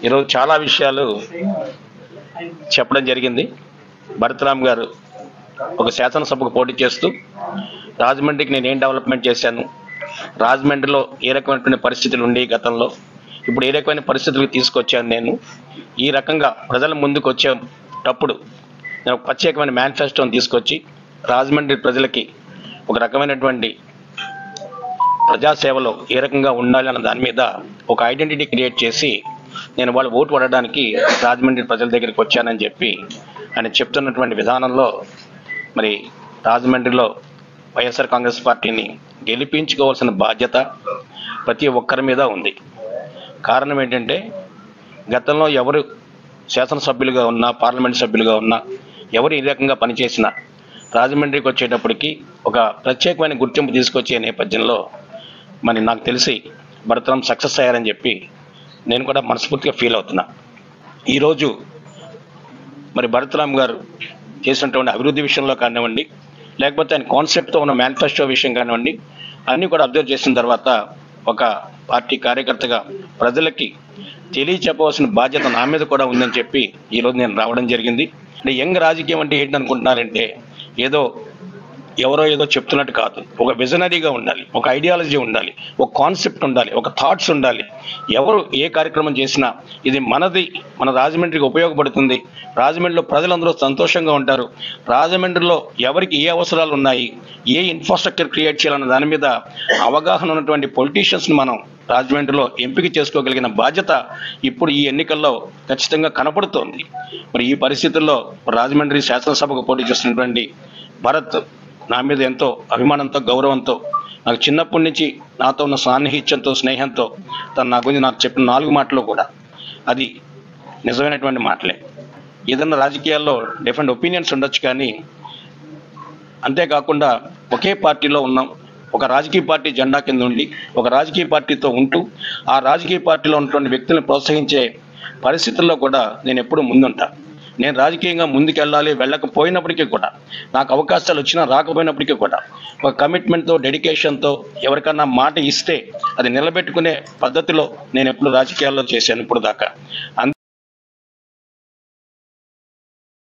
ఈరోజు చాలా విషయాలు చెప్పడం జరిగింది. భరతరామ్ గారు ఒక శాసనసభకు పోటీ చేస్తూ రాజమండ్రికి నేను ఏం డెవలప్మెంట్ చేశాను, రాజమండ్రిలో ఏ రకమైనటువంటి పరిస్థితులు ఉండి గతంలో, ఇప్పుడు ఏ రకమైన పరిస్థితులకు తీసుకొచ్చాను, నేను ఈ రకంగా ప్రజల ముందుకు వచ్చేటప్పుడు నేను ఒక ప్రత్యేకమైన మేనిఫెస్టోని తీసుకొచ్చి రాజమండ్రి ప్రజలకి ఒక రకమైనటువంటి ప్రజాసేవలో ఏ రకంగా ఉండాలి అన్న దాని మీద ఒక ఐడెంటిటీ క్రియేట్ చేసి నేను వాళ్ళు ఓటు పడడానికి రాజమండ్రి ప్రజల దగ్గరికి వచ్చానని చెప్పి ఆయన చెప్తున్నటువంటి విధానంలో మరి రాజమండ్రిలో వైఎస్ఆర్ కాంగ్రెస్ పార్టీని గెలిపించుకోవాల్సిన బాధ్యత ప్రతి ఒక్కరి మీద ఉంది. కారణం ఏంటంటే గతంలో ఎవరు శాసనసభ్యులుగా ఉన్నా, పార్లమెంట్ సభ్యులుగా ఉన్నా, ఎవరు ఈ రకంగా పనిచేసినా రాజమండ్రికి వచ్చేటప్పటికి ఒక ప్రత్యేకమైన గుర్తింపు తీసుకొచ్చే నేపథ్యంలో మరి నాకు తెలిసి భరతరామ్ సక్సెస్ అయ్యారని చెప్పి నేను కూడా మనస్ఫూర్తిగా ఫీల్ అవుతున్నా. ఈరోజు మరి భరతరామ్ గారు చేసినటువంటి అభివృద్ధి విషయంలో కానివ్వండి, లేకపోతే ఆయన కాన్సెప్ట్తో ఉన్న మేనిఫెస్టో విషయం కానివ్వండి, అన్నీ కూడా అబ్జర్వ్ చేసిన తర్వాత ఒక పార్టీ కార్యకర్తగా ప్రజలకి తెలియచెప్పవలసిన బాధ్యత నా మీద కూడా ఉందని చెప్పి ఈరోజు నేను రావడం జరిగింది. అంటే యంగ్ రాజకీయం అంటే ఏంటనుకుంటున్నారంటే ఎవరో ఏదో చెప్తున్నట్టు కాదు. ఒక విజనరీగా ఉండాలి, ఒక ఐడియాలజీ ఉండాలి, ఒక కాన్సెప్ట్ ఉండాలి, ఒక థాట్స్ ఉండాలి. ఎవరు ఏ కార్యక్రమం చేసినా ఇది మనది, మన రాజమండ్రికి ఉపయోగపడుతుంది, రాజమండ్రిలో ప్రజలందరూ సంతోషంగా ఉంటారు, రాజమండ్రిలో ఎవరికి ఏ అవసరాలు ఉన్నాయి, ఏ ఇన్ఫ్రాస్ట్రక్చర్ క్రియేట్ చేయాలన్న దాని మీద అవగాహన ఉన్నటువంటి పొలిటీషియన్స్ని మనం రాజమండ్రిలో ఎంపిక చేసుకోగలిగిన బాధ్యత ఇప్పుడు ఈ ఎన్నికల్లో ఖచ్చితంగా కనపడుతోంది. మరి ఈ పరిస్థితుల్లో రాజమండ్రి శాసనసభకు పోటీ చేస్తున్నటువంటి భరత్ నా మీద ఎంతో అభిమానంతో, గౌరవంతో, నాకు చిన్నప్పటి నుంచి నాతో ఉన్న సాన్నిహిత్యంతో, స్నేహంతో తను నా గురించి నాకు చెప్పిన 4 మాటలు కూడా అది నిజమైనటువంటి మాటలే. ఏదన్నా రాజకీయాల్లో డిఫరెంట్ ఒపీనియన్స్ ఉండొచ్చు, కానీ అంతేకాకుండా ఒకే పార్టీలో ఉన్నాం, ఒక రాజకీయ పార్టీ జెండా కింద ఉండి ఒక రాజకీయ పార్టీతో ఉంటూ ఆ రాజకీయ పార్టీలో ఉన్నటువంటి వ్యక్తులను ప్రోత్సహించే పరిస్థితుల్లో కూడా నేను ఎప్పుడూ ముందుంటా. నేను రాజకీయంగా ముందుకెళ్ళాలి, వెళ్ళకపోయినప్పటికీ కూడా, నాకు అవకాశాలు వచ్చినా రాకపోయినప్పటికీ కూడా ఒక కమిట్మెంట్తో, డెడికేషన్తో ఎవరికన్నా మాట ఇస్తే అది నిలబెట్టుకునే పద్ధతిలో నేను ఎప్పుడు రాజకీయాల్లో చేశాను ఇప్పుడు దాకా.